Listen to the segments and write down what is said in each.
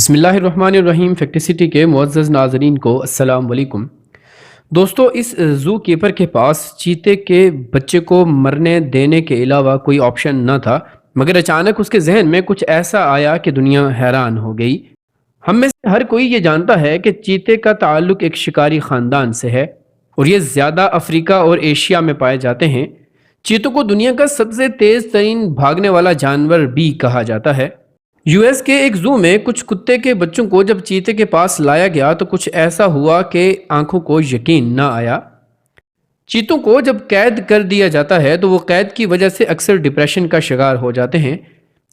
बिस्मिल्लाहिर्रहमानिर्रहीम। फैक्टिसिटी के मुअज़्ज़ज़ नाज़रीन को अस्सलाम वालेकुम। दोस्तों, इस ज़ू कीपर के पास चीते के बच्चे को मरने देने के अलावा कोई ऑप्शन न था, मगर अचानक उसके जहन में कुछ ऐसा आया कि दुनिया हैरान हो गई। हम में से हर कोई ये जानता है कि चीते का ताल्लुक एक शिकारी ख़ानदान से है और ये ज़्यादा अफ्रीका और एशिया में पाए जाते हैं। चीतों को दुनिया का सबसे तेज़ तरीन भागने वाला जानवर भी कहा जाता है। यूएस के एक जू में कुछ कुत्ते के बच्चों को जब चीते के पास लाया गया तो कुछ ऐसा हुआ कि आंखों को यकीन न आया। चीतों को जब कैद कर दिया जाता है तो वो कैद की वजह से अक्सर डिप्रेशन का शिकार हो जाते हैं,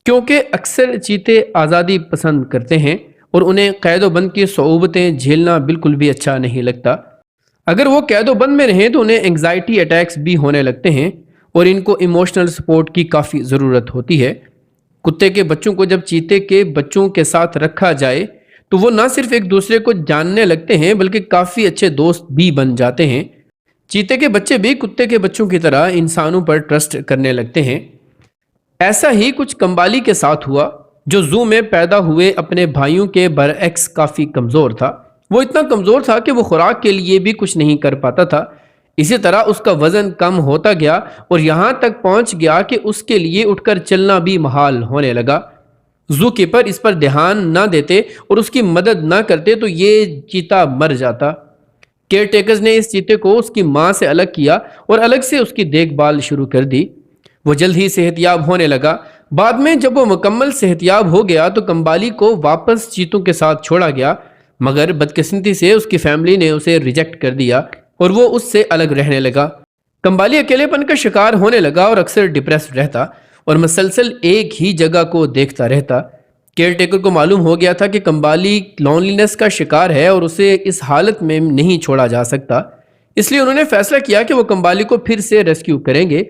क्योंकि अक्सर चीते आज़ादी पसंद करते हैं और उन्हें कैदोबंद की सऊबतें झेलना बिल्कुल भी अच्छा नहीं लगता। अगर वो कैदोबंद में रहें तो उन्हें एंग्जाइटी अटैक्स भी होने लगते हैं और इनको इमोशनल सपोर्ट की काफ़ी ज़रूरत होती है। कुत्ते के बच्चों को जब चीते के बच्चों के साथ रखा जाए तो वो ना सिर्फ एक दूसरे को जानने लगते हैं बल्कि काफ़ी अच्छे दोस्त भी बन जाते हैं। चीते के बच्चे भी कुत्ते के बच्चों की तरह इंसानों पर ट्रस्ट करने लगते हैं। ऐसा ही कुछ कंबाली के साथ हुआ, जो जू में पैदा हुए अपने भाइयों के बरअक्स काफ़ी कमज़ोर था। वो इतना कमज़ोर था कि वो खुराक के लिए भी कुछ नहीं कर पाता था। इसी तरह उसका वज़न कम होता गया और यहाँ तक पहुँच गया कि उसके लिए उठकर चलना भी महाल होने लगा। जू कीपर इस पर ध्यान ना देते और उसकी मदद ना करते तो ये चीता मर जाता। केयर टेकर्स ने इस चीते को उसकी माँ से अलग किया और अलग से उसकी देखभाल शुरू कर दी। वो जल्द ही सेहतयाब होने लगा। बाद में जब वो मुकम्मल सेहतयाब हो गया तो कंबाली को वापस चीतों के साथ छोड़ा गया, मगर बदकिस्मती से उसकी फैमिली ने उसे रिजेक्ट कर दिया और वो उससे अलग रहने लगा। कंबाली अकेलेपन का शिकार होने लगा और अक्सर डिप्रेस्ड रहता और मसलसल एक ही जगह को देखता रहता। केयर टेकर को मालूम हो गया था कि कंबाली लॉनलीनेस का शिकार है और उसे इस हालत में नहीं छोड़ा जा सकता। इसलिए उन्होंने फैसला किया कि वो कंबाली को फिर से रेस्क्यू करेंगे।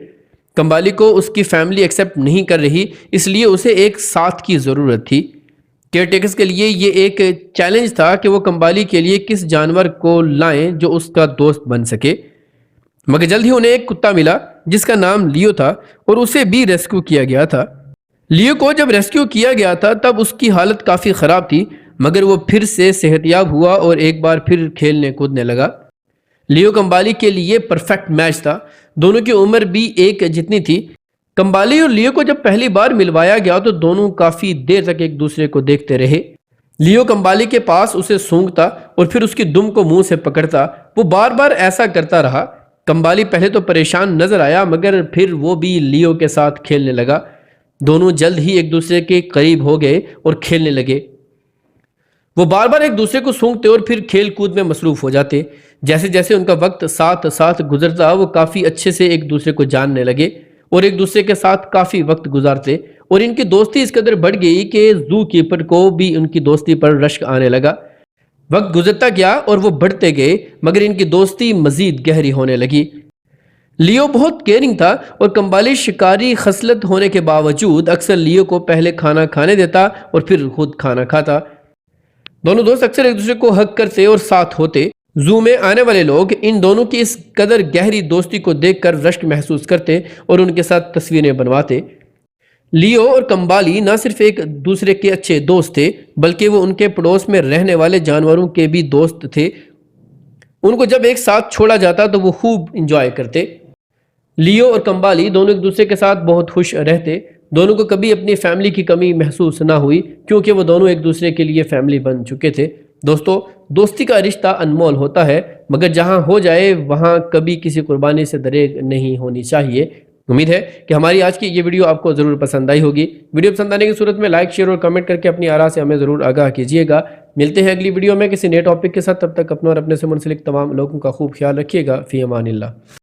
कंबाली को उसकी फैमिली एक्सेप्ट नहीं कर रही, इसलिए उसे एक साथ की ज़रूरत थी। केयर टेकर्स के लिए ये एक चैलेंज था कि वो कंबाली के लिए किस जानवर को लाएं जो उसका दोस्त बन सके। मगर जल्द ही उन्हें एक कुत्ता मिला जिसका नाम लियो था और उसे भी रेस्क्यू किया गया था। लियो को जब रेस्क्यू किया गया था तब उसकी हालत काफ़ी ख़राब थी, मगर वो फिर से सेहतयाब हुआ और एक बार फिर खेलने कूदने लगा। लियो कंबाली के लिए परफेक्ट मैच था। दोनों की उम्र भी एक जितनी थी। कंबाली और लियो को जब पहली बार मिलवाया गया तो दोनों काफ़ी देर तक एक दूसरे को देखते रहे। लियो कंबाली के पास उसे सूंघता और फिर उसकी दुम को मुंह से पकड़ता। वो बार बार ऐसा करता रहा। कंबाली पहले तो परेशान नजर आया, मगर फिर वो भी लियो के साथ खेलने लगा। दोनों जल्द ही एक दूसरे के करीब हो गए और खेलने लगे। वो बार बार एक दूसरे को सूंघते और फिर खेल कूद में मसरूफ़ हो जाते। जैसे जैसे उनका वक्त साथ साथ गुजरता वो काफ़ी अच्छे से एक दूसरे को जानने लगे और एक दूसरे के साथ काफ़ी वक्त गुजारते और इनकी दोस्ती इस कदर बढ़ गई कि जू कीपर को भी उनकी दोस्ती पर रश्क आने लगा। वक्त गुजरता गया और वो बढ़ते गए, मगर इनकी दोस्ती मज़ीद गहरी होने लगी। लियो बहुत केयरिंग था और कंबाली शिकारी खसलत होने के बावजूद अक्सर लियो को पहले खाना खाने देता और फिर खुद खाना खाता। दोनों दोस्त अक्सर एक दूसरे को हक करते और साथ होते। जू में आने वाले लोग इन दोनों की इस कदर गहरी दोस्ती को देखकर रश्क महसूस करते और उनके साथ तस्वीरें बनवाते। लियो और कंबाली न सिर्फ एक दूसरे के अच्छे दोस्त थे, बल्कि वो उनके पड़ोस में रहने वाले जानवरों के भी दोस्त थे। उनको जब एक साथ छोड़ा जाता तो वो खूब इंजॉय करते। लियो और कंबाली दोनों एक दूसरे के साथ बहुत खुश रहते। दोनों को कभी अपनी फैमिली की कमी महसूस ना हुई, क्योंकि वो दोनों एक दूसरे के लिए फैमिली बन चुके थे। दोस्तों, दोस्ती का रिश्ता अनमोल होता है, मगर जहां हो जाए वहां कभी किसी कुर्बानी से दरेग नहीं होनी चाहिए। उम्मीद है कि हमारी आज की ये वीडियो आपको ज़रूर पसंद आई होगी। वीडियो पसंद आने की सूरत में लाइक, शेयर और कमेंट करके अपनी आरा से हमें ज़रूर आगाह कीजिएगा। मिलते हैं अगली वीडियो में किसी नए टॉपिक के साथ। तब तक अपना और अपने से मुंसलिक तमाम लोगों का खूब ख्याल रखिएगा। फ़ी अमानिल्लाह।